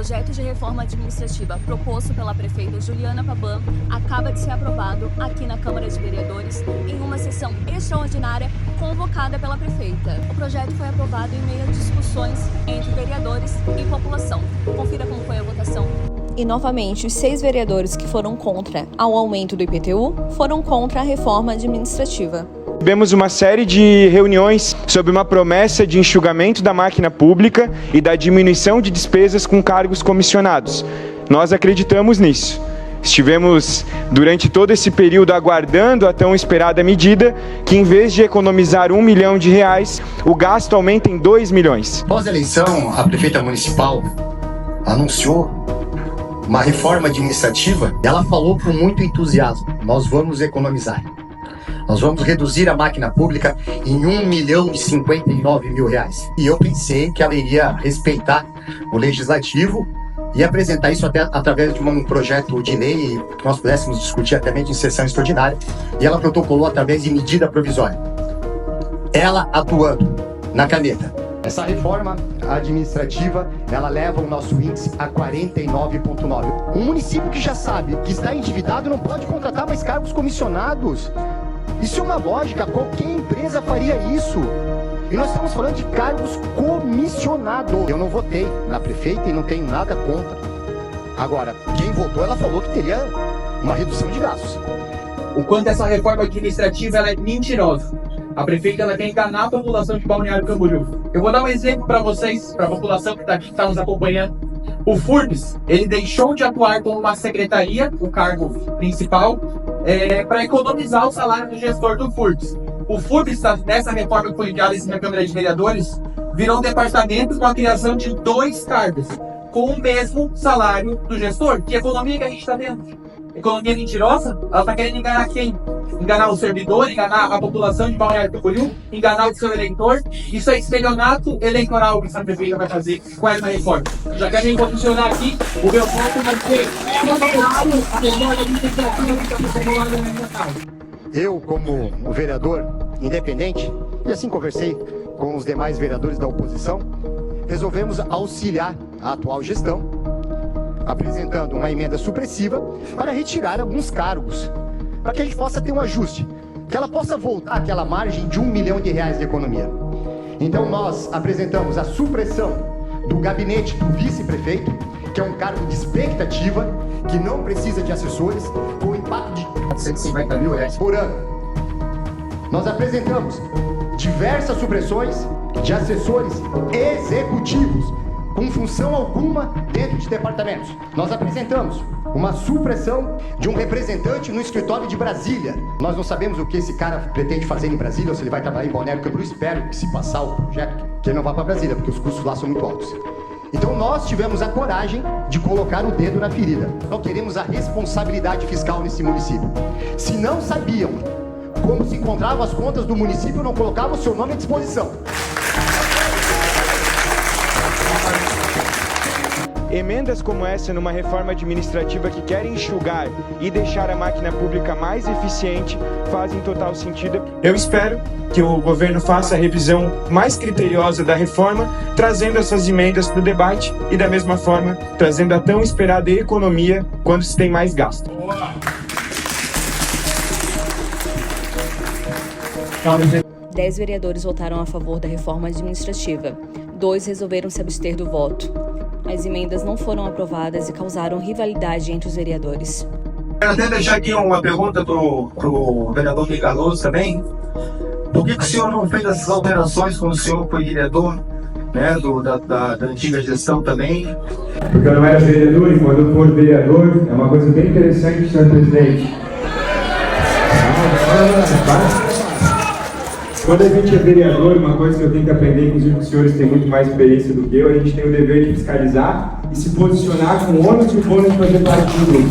projeto de reforma administrativa proposto pela prefeita Juliana Paban acaba de ser aprovado aqui na Câmara de Vereadores em uma sessão extraordinária convocada pela prefeita. O projeto foi aprovado em meio a discussões entre vereadores e população. Confira como foi a votação. E novamente, os 6 vereadores que foram contra ao aumento do IPTU foram contra a reforma administrativa. Tivemos uma série de reuniões sobre uma promessa de enxugamento da máquina pública e da diminuição de despesas com cargos comissionados. Nós acreditamos nisso. Estivemos durante todo esse período aguardando a tão esperada medida, que em vez de economizar R$1 milhão, o gasto aumenta em 2 milhões. Após a eleição, a prefeita municipal anunciou uma reforma administrativa. Ela falou com muito entusiasmo: nós vamos economizar. Nós vamos reduzir a máquina pública em R$1.059.000. E eu pensei que ela iria respeitar o legislativo e apresentar isso até através de um projeto de lei que nós pudéssemos discutir até mesmo em sessão extraordinária. E ela protocolou através de medida provisória. Ela atuando na caneta. Essa reforma administrativa, ela leva o nosso índice a 49,9. Um município que já sabe que está endividado não pode contratar mais cargos comissionados. Isso é uma lógica, qualquer empresa faria isso. E nós estamos falando de cargos comissionados. Eu não votei na prefeita e não tenho nada contra. Agora, quem votou, ela falou que teria uma redução de gastos. O quanto essa reforma administrativa ela é mentirosa. A prefeita ela quer enganar a população de Balneário Camboriú. Eu vou dar um exemplo para vocês, para a população que está aqui, que está nos acompanhando. O FURBS, ele deixou de atuar como uma secretaria, o cargo principal, para economizar o salário do gestor do FURBS. O FURBS, nessa reforma que foi enviada na Câmara de Vereadores, virou um departamento com a criação de 2 cargos, com o mesmo salário do gestor. Que economia que a gente está vendo? Economia mentirosa? Ela está querendo enganar quem? Enganar o servidor, enganar a população de Balneário Camboriú, enganar o seu eleitor. Isso é estelionato eleitoral que essa prefeita vai fazer com essa reforma. Já quero me posicionar aqui, o meu voto vai ser eu, como vereador independente, e assim conversei com os demais vereadores da oposição, resolvemos auxiliar a atual gestão, apresentando uma emenda supressiva para retirar alguns cargos, para que a gente possa ter um ajuste, que ela possa voltar àquela margem de R$1 milhão de economia. Então nós apresentamos a supressão do gabinete do vice-prefeito, que é um cargo de expectativa, que não precisa de assessores, com impacto de R$150 mil por ano. Nós apresentamos diversas supressões de assessores executivos, com função alguma dentro de departamentos. Nós apresentamos uma supressão de um representante no escritório de Brasília. Nós não sabemos o que esse cara pretende fazer em Brasília, ou se ele vai trabalhar em Balneário Camboriú. Espero que, se passar o projeto, que ele não vá para Brasília, porque os custos lá são muito altos. Então nós tivemos a coragem de colocar o dedo na ferida. Nós queremos a responsabilidade fiscal nesse município. Se não sabiam como se encontravam as contas do município, não colocavam o seu nome à disposição. Emendas como essa numa reforma administrativa que quer enxugar e deixar a máquina pública mais eficiente fazem total sentido. Eu espero que o governo faça a revisão mais criteriosa da reforma, trazendo essas emendas para o debate e, da mesma forma, trazendo a tão esperada economia quando se tem mais gasto. 10 vereadores votaram a favor da reforma administrativa. 2 resolveram se abster do voto. As emendas não foram aprovadas e causaram rivalidade entre os vereadores. Quero até deixar aqui uma pergunta para o vereador Micaloso também. Por que o senhor não fez essas alterações quando o senhor foi vereador, né, da antiga gestão também? Porque eu não era vereador e quando eu for vereador, é uma coisa bem interessante, senhor presidente. Quando a gente é vereador, uma coisa que eu tenho que aprender, inclusive que os senhores têm muito mais experiência do que eu, a gente tem o dever de fiscalizar e se posicionar com o ônus e o bônus de fazer parte do grupo.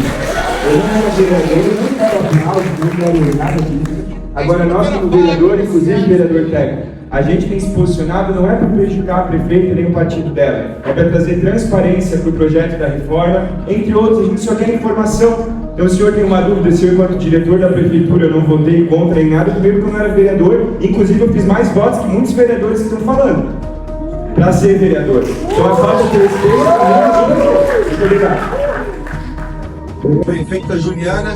Eu não era vereador, eu não quero aplauso, não quero nada disso. Agora nós, como vereador, inclusive vereador técnico, a gente tem se posicionado não é para prejudicar a prefeita nem o partido dela, é para trazer transparência para o projeto da reforma, entre outros. A gente só quer informação. Então, o senhor tem uma dúvida, se eu, enquanto diretor da prefeitura, eu não votei contra em nada, primeiro que eu não era vereador, inclusive eu fiz mais votos que muitos vereadores que estão falando, para ser vereador. Então, a falta de respeito obrigado. Prefeita Juliana,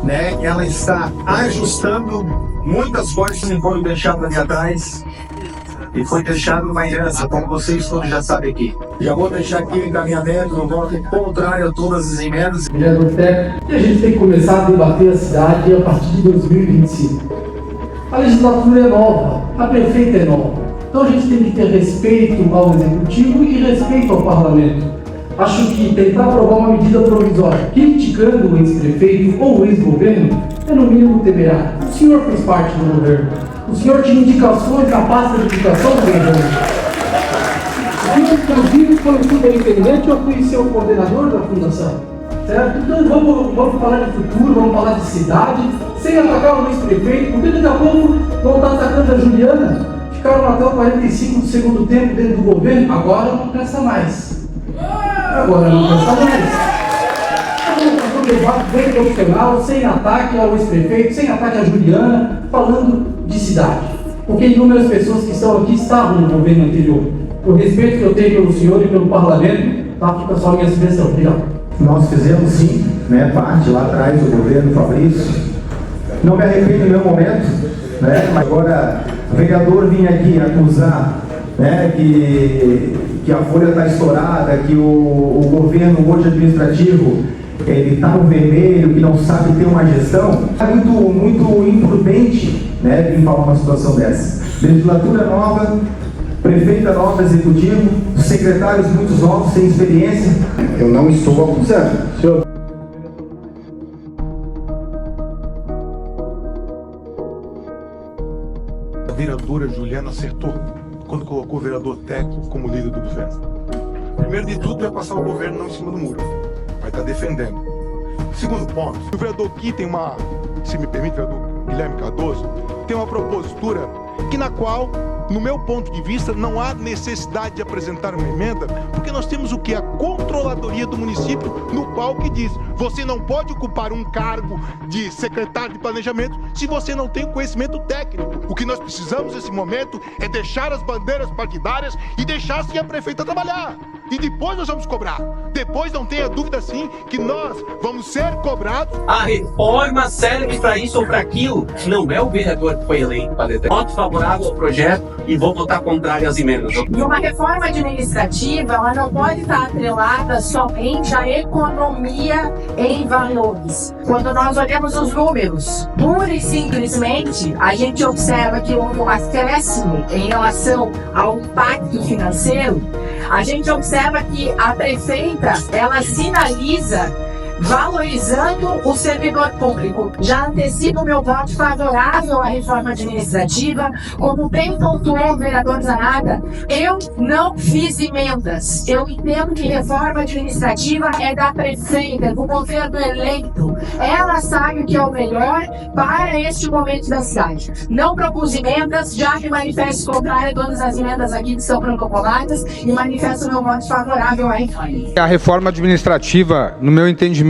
né, ela está ajustando muitas coisas que foram deixadas ali atrás e foi deixado uma herança, como vocês todos já sabem aqui. Já vou deixar aqui o encaminhamento no voto contrário a todas as emendas. Vereador Teco, e a gente tem que começar a debater a cidade a partir de 2025. A legislatura é nova, a prefeita é nova, então a gente tem que ter respeito ao executivo e respeito ao parlamento. Acho que tentar aprovar uma medida provisória criticando o ex-prefeito ou o ex-governo é no mínimo temerário. O senhor fez parte do governo. O senhor tinha indicações na pasta de indicação do governo. O senhor, inclusive, foi o superintendente ou foi seu coordenador da fundação. Certo? Então vamos falar de futuro, vamos falar de cidade, sem atacar o ex-prefeito, porque daqui a pouco vão estar atacando a Juliana. Ficaram até o 45 do segundo tempo dentro do governo, agora não presta mais. Agora não presta mais. Vamos fazer um debate bem profissional, sem ataque ao ex-prefeito, sem ataque à Juliana, falando de cidade. Porque inúmeras pessoas que estão aqui estavam no governo anterior. O respeito que eu tenho pelo senhor e pelo parlamento, tá? Fica só a minha sugestão. Obrigado. Nós fizemos sim, né, parte lá atrás do governo Fabrício. Não me arrependo em nenhum momento, né, mas agora o vereador vinha aqui acusar, né, que a folha está estourada, que o governo hoje administrativo ele está no vermelho, que não sabe ter uma gestão. É muito imprudente, né, vir falar uma situação dessa. Legislatura nova, prefeita nova, executivo, secretários muito novos, sem experiência. Eu não estou acusando. Senhor. A vereadora Juliana acertou quando colocou o vereador Teco como líder do governo. Primeiro de tudo, vai passar o governo não em cima do muro, vai estar defendendo. Segundo ponto, o vereador aqui tem uma, se me permite, o vereador Guilherme Cardoso, tem uma propositura que na qual, no meu ponto de vista, não há necessidade de apresentar uma emenda, porque nós temos o que? A controladoria do município, no qual que diz, você não pode ocupar um cargo de secretário de planejamento se você não tem conhecimento técnico. O que nós precisamos nesse momento é deixar as bandeiras partidárias e deixar sim a prefeita trabalhar. E depois nós vamos cobrar. Depois não tenha dúvida sim que nós vamos ser cobrados. A reforma serve para isso ou para aquilo. Não é o vereador que foi eleito para determinar. Voto favorável ao projeto e vou votar contrário às emendas. E uma reforma administrativa, ela não pode estar atrelada somente à economia em valores. Quando nós olhamos os números, pura e simplesmente, a gente observa que houve um acréscimo em relação ao impacto financeiro. A gente observa que a prefeita, ela sinaliza valorizando o servidor público. Já antecipo o meu voto favorável à reforma administrativa. Como bem pontuou o vereador Zanata, eu não fiz emendas. Eu entendo que reforma administrativa é da prefeita, do governo eleito. Ela sabe o que é o melhor para este momento da cidade. Não propus emendas, já que manifesto contrário a todas as emendas aqui que são protocoladas e manifesto meu voto favorável à reforma. A reforma administrativa, no meu entendimento,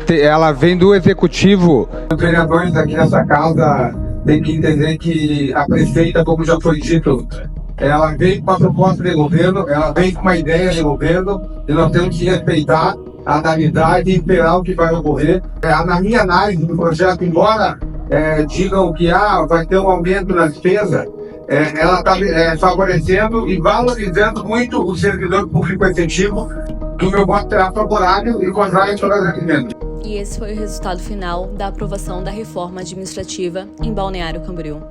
ela vem do executivo. Os vereadores aqui nessa casa têm que entender que a prefeita, como já foi dito, ela vem com uma proposta de governo, ela vem com uma ideia de governo e nós temos que respeitar a análise e esperar o que vai ocorrer. Na minha análise do projeto, embora digam que vai ter um aumento na despesa, ela está favorecendo e valorizando muito o servidor público efetivo. O meu voto será favorável e contrário a todas as emendas. E esse foi o resultado final da aprovação da reforma administrativa em Balneário Camboriú.